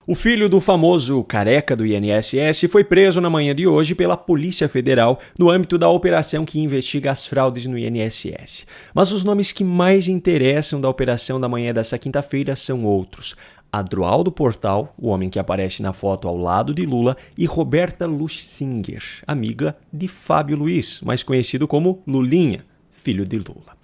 O filho do famoso careca do INSS foi preso na manhã de hoje pela Polícia Federal no âmbito da operação que investiga as fraudes no INSS. Mas os nomes que mais interessam da operação da manhã dessa quinta-feira são outros. Adroaldo Portal, o homem que aparece na foto ao lado de Lula, e Roberta Luxinger, amiga de Fábio Luiz, mais conhecido como Lulinha, filho de Lula.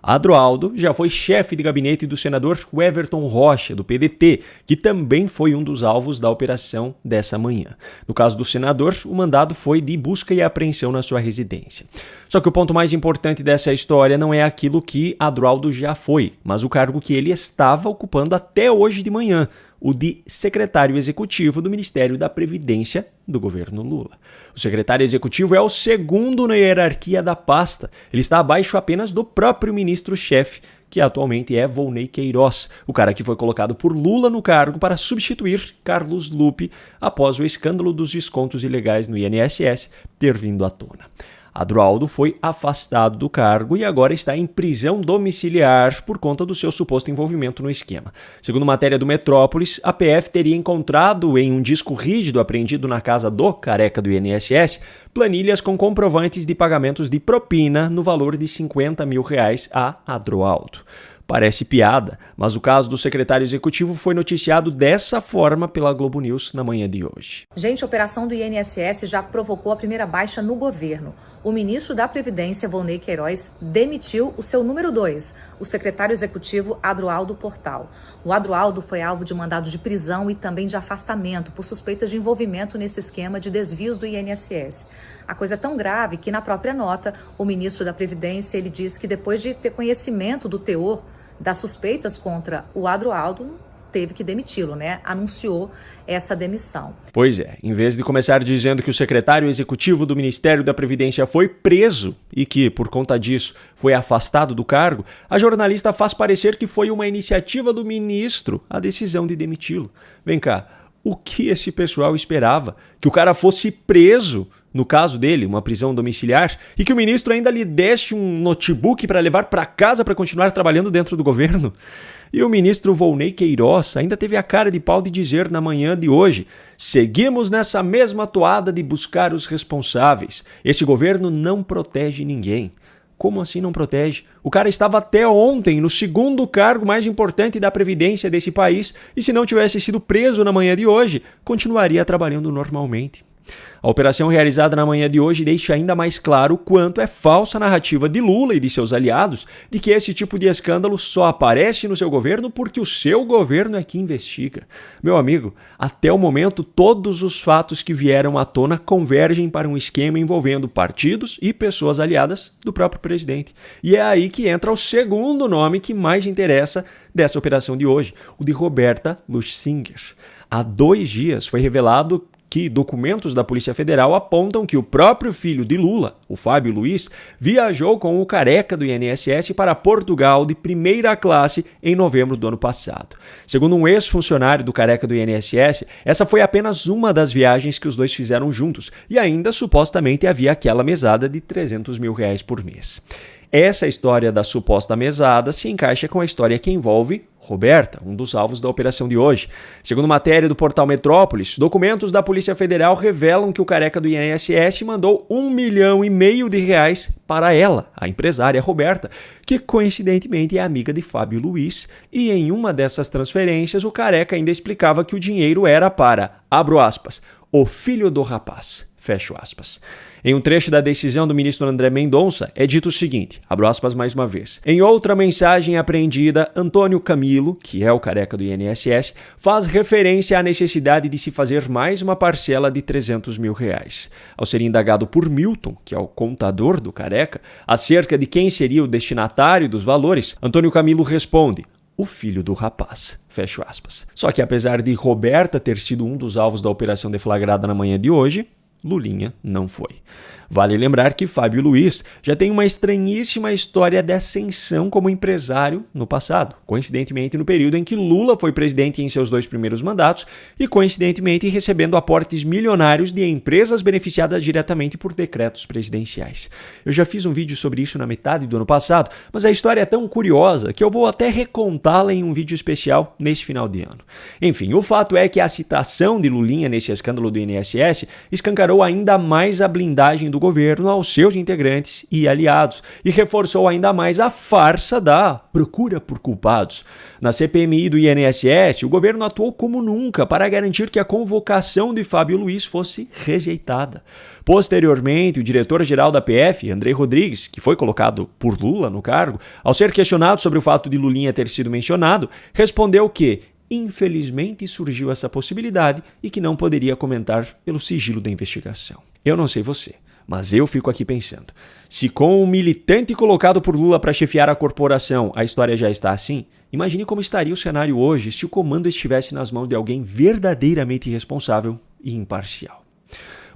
Adroaldo já foi chefe de gabinete do senador Everton Rocha, do PDT, que também foi um dos alvos da operação dessa manhã. No caso do senador, o mandado foi de busca e apreensão na sua residência. Só que o ponto mais importante dessa história não é aquilo que Adroaldo já foi, mas o cargo que ele estava ocupando até hoje de manhã, o de secretário executivo do Ministério da Previdência do governo Lula. O secretário executivo é o segundo na hierarquia da pasta. Ele está abaixo apenas do próprio ministro-chefe, que atualmente é Volney Queiroz, o cara que foi colocado por Lula no cargo para substituir Carlos Lupe após o escândalo dos descontos ilegais no INSS ter vindo à tona. Adroaldo foi afastado do cargo e agora está em prisão domiciliar por conta do seu suposto envolvimento no esquema. Segundo matéria do Metrópolis, a PF teria encontrado em um disco rígido apreendido na casa do careca do INSS planilhas com comprovantes de pagamentos de propina no valor de R$50 mil a Adroaldo. Parece piada, mas o caso do secretário executivo foi noticiado dessa forma pela Globo News na manhã de hoje. Gente, a operação do INSS já provocou a primeira baixa no governo. O ministro da Previdência, Volney Queiroz, demitiu o seu número 2, o secretário executivo Adroaldo Portal. O Adroaldo foi alvo de mandado de prisão e também de afastamento por suspeitas de envolvimento nesse esquema de desvios do INSS. A coisa é tão grave que, na própria nota, o ministro da Previdência ele disse que depois de ter conhecimento do teor das suspeitas contra o Adroaldo, teve que demiti-lo, Anunciou essa demissão. Pois é, em vez de começar dizendo que o secretário executivo do Ministério da Previdência foi preso e que, por conta disso, foi afastado do cargo, a jornalista faz parecer que foi uma iniciativa do ministro a decisão de demiti-lo. Vem cá, o que esse pessoal esperava? Que o cara fosse preso? No caso dele, uma prisão domiciliar, e que o ministro ainda lhe desse um notebook para levar para casa para continuar trabalhando dentro do governo? E o ministro Volney Queiroz ainda teve a cara de pau de dizer na manhã de hoje: seguimos nessa mesma toada de buscar os responsáveis. Esse governo não protege ninguém. Como assim não protege? O cara estava até ontem no segundo cargo mais importante da Previdência desse país e se não tivesse sido preso na manhã de hoje, continuaria trabalhando normalmente. A operação realizada na manhã de hoje deixa ainda mais claro o quanto é falsa a narrativa de Lula e de seus aliados de que esse tipo de escândalo só aparece no seu governo porque o seu governo é que investiga. Meu amigo, até o momento todos os fatos que vieram à tona convergem para um esquema envolvendo partidos e pessoas aliadas do próprio presidente. E é aí que entra o segundo nome que mais interessa dessa operação de hoje, o de Roberta Luxinger. Há 2 dias foi revelado que documentos da Polícia Federal apontam que o próprio filho de Lula, o Fábio Luiz, viajou com o careca do INSS para Portugal de primeira classe em novembro do ano passado. Segundo um ex-funcionário do careca do INSS, essa foi apenas uma das viagens que os dois fizeram juntos e ainda supostamente havia aquela mesada de R$300 mil por mês. Essa história da suposta mesada se encaixa com a história que envolve Roberta, um dos alvos da operação de hoje. Segundo matéria do portal Metrópolis, documentos da Polícia Federal revelam que o careca do INSS mandou R$1,5 milhão para ela, a empresária Roberta, que coincidentemente é amiga de Fábio Luiz, e em uma dessas transferências o careca ainda explicava que o dinheiro era para, abro aspas, o filho do rapaz, fecho aspas. Em um trecho da decisão do ministro André Mendonça, é dito o seguinte, abro aspas mais uma vez. Em outra mensagem apreendida, Antônio Camilo, que é o careca do INSS, faz referência à necessidade de se fazer mais uma parcela de R$300 mil. Ao ser indagado por Milton, que é o contador do careca, acerca de quem seria o destinatário dos valores, Antônio Camilo responde: o filho do rapaz, fecho aspas. Só que apesar de Roberta ter sido um dos alvos da operação deflagrada na manhã de hoje, Lulinha não foi. Vale lembrar que Fábio Luiz já tem uma estranhíssima história de ascensão como empresário no passado, coincidentemente no período em que Lula foi presidente em seus 2 primeiros mandatos e coincidentemente recebendo aportes milionários de empresas beneficiadas diretamente por decretos presidenciais. Eu já fiz um vídeo sobre isso na metade do ano passado, mas a história é tão curiosa que eu vou até recontá-la em um vídeo especial nesse final de ano. Enfim, o fato é que a citação de Lulinha nesse escândalo do INSS escancarou ainda mais a blindagem do governo aos seus integrantes e aliados e reforçou ainda mais a farsa da procura por culpados. Na CPMI do INSS, o governo atuou como nunca para garantir que a convocação de Fábio Luiz fosse rejeitada. Posteriormente, o diretor-geral da PF, André Rodrigues, que foi colocado por Lula no cargo, ao ser questionado sobre o fato de Lulinha ter sido mencionado, respondeu que infelizmente surgiu essa possibilidade e que não poderia comentar pelo sigilo da investigação. Eu não sei você, mas eu fico aqui pensando, se com o militante colocado por Lula para chefiar a corporação a história já está assim, imagine como estaria o cenário hoje se o comando estivesse nas mãos de alguém verdadeiramente responsável e imparcial.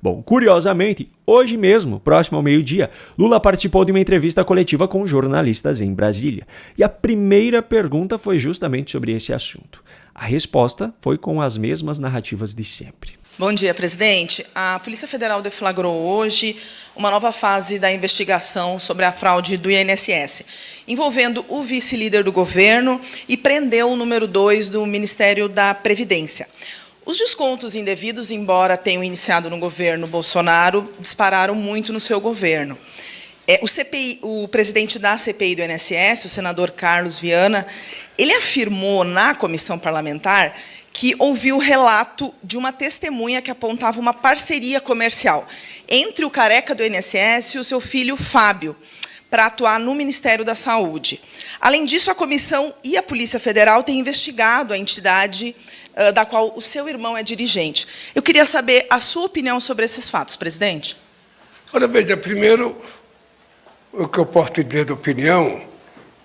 Bom, curiosamente, hoje mesmo, próximo ao meio-dia, Lula participou de uma entrevista coletiva com jornalistas em Brasília. E a primeira pergunta foi justamente sobre esse assunto. A resposta foi com as mesmas narrativas de sempre. Bom dia, presidente. A Polícia Federal deflagrou hoje uma nova fase da investigação sobre a fraude do INSS, envolvendo o vice-líder do governo e prendeu o número 2 do Ministério da Previdência. Os descontos indevidos, embora tenham iniciado no governo Bolsonaro, dispararam muito no seu governo. O presidente da CPI do INSS, o senador Carlos Viana, ele afirmou na comissão parlamentar que ouviu o relato de uma testemunha que apontava uma parceria comercial entre o careca do INSS e o seu filho Fábio, para atuar no Ministério da Saúde. Além disso, a comissão e a Polícia Federal têm investigado a entidade da qual o seu irmão é dirigente. Eu queria saber a sua opinião sobre esses fatos, presidente. Olha, veja, primeiro, o que eu posso te dizer de opinião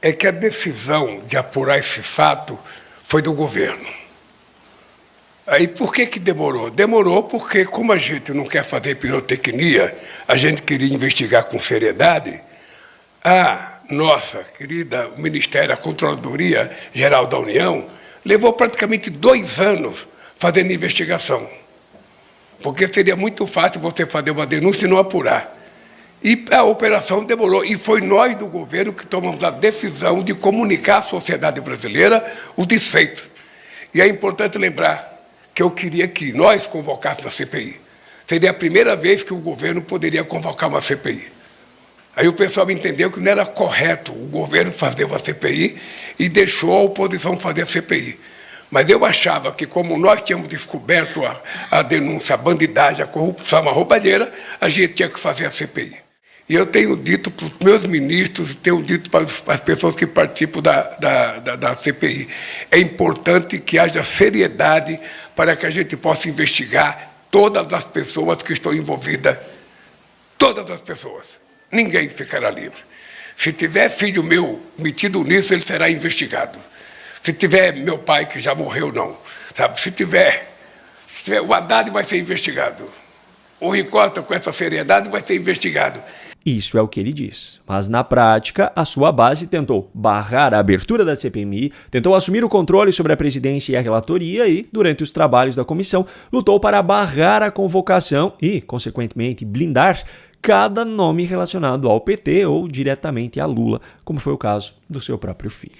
é que a decisão de apurar esse fato foi do governo. Aí, por que demorou? Demorou porque, como a gente não quer fazer pirotecnia, a gente queria investigar com seriedade, a nossa querida Ministério, a Controladoria Geral da União, levou praticamente 2 anos fazendo investigação. Porque seria muito fácil você fazer uma denúncia e não apurar. E a operação demorou. E foi nós do governo que tomamos a decisão de comunicar à sociedade brasileira o desfeito. E é importante lembrar que eu queria que nós convocássemos a CPI. Seria a primeira vez que o governo poderia convocar uma CPI. Aí o pessoal entendeu que não era correto o governo fazer uma CPI e deixou a oposição fazer a CPI. Mas eu achava que, como nós tínhamos descoberto a denúncia, a bandidagem, a corrupção, a roubalheira, a gente tinha que fazer a CPI. E eu tenho dito para os meus ministros, tenho dito para as pessoas que participam da CPI, é importante que haja seriedade para que a gente possa investigar todas as pessoas que estão envolvidas, todas as pessoas. Ninguém ficará livre. Se tiver filho meu metido nisso, ele será investigado. Se tiver meu pai, que já morreu, não. Sabe? Se tiver, o Haddad vai ser investigado. O Ricota, com essa seriedade, vai ser investigado. Isso é o que ele diz. Mas, na prática, a sua base tentou barrar a abertura da CPMI, tentou assumir o controle sobre a presidência e a relatoria e, durante os trabalhos da comissão, lutou para barrar a convocação e, consequentemente, blindar cada nome relacionado ao PT ou diretamente a Lula, como foi o caso do seu próprio filho.